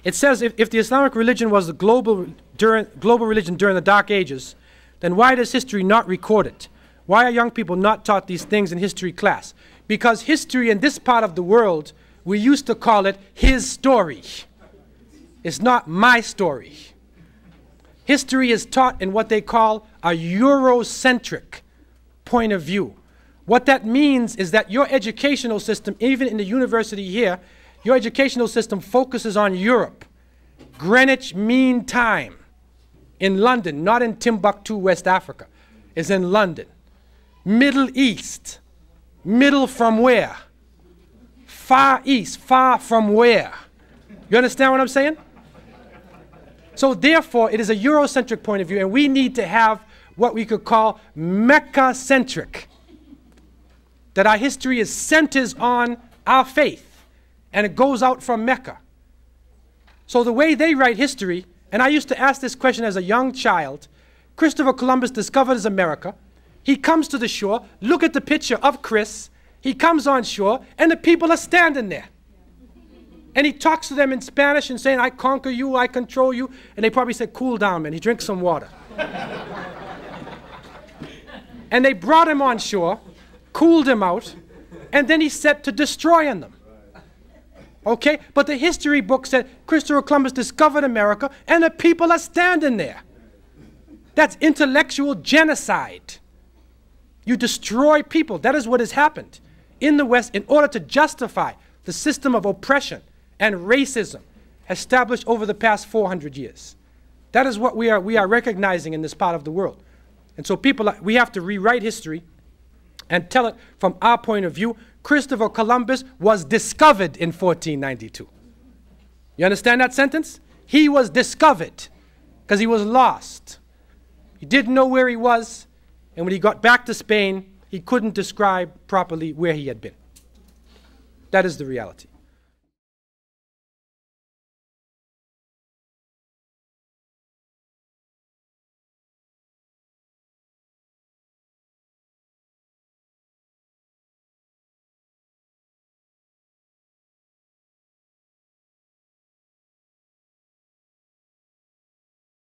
It says if the Islamic religion was the global religion during the Dark Ages, then why does history not record it? Why are young people not taught these things in history class? Because history in this part of the world, we used to call it his story. It's not my story. History is taught in what they call a Eurocentric point of view. What that means is that your educational system, even in the university here, your educational system focuses on Europe. Greenwich Mean Time in London, not in Timbuktu, West Africa, is in London. Middle East, middle from where? Far East, far from where? You understand what I'm saying? So therefore, it is a Eurocentric point of view, and we need to have what we could call Mecca-centric. That our history centers on our faith, and it goes out from Mecca. So the way they write history, and I used to ask this question as a young child, Christopher Columbus discovers America. He comes to the shore, look at the picture of Chris, he comes on shore, and the people are standing there. And he talks to them in Spanish and saying, I conquer you, I control you. And they probably said, cool down, man. He drinks some water. And they brought him on shore, cooled him out, and then he set to destroying them. Okay? But the history book said Christopher Columbus discovered America, and the people are standing there. That's intellectual genocide. You destroy people. That is what has happened in the West in order to justify the system of oppression and racism established over the past 400 years. That is what we are recognizing in this part of the world. And so we have to rewrite history and tell it from our point of view. Christopher Columbus was discovered in 1492. You understand that sentence? He was discovered because he was lost. He didn't know where he was, and when he got back to Spain, he couldn't describe properly where he had been. That is the reality.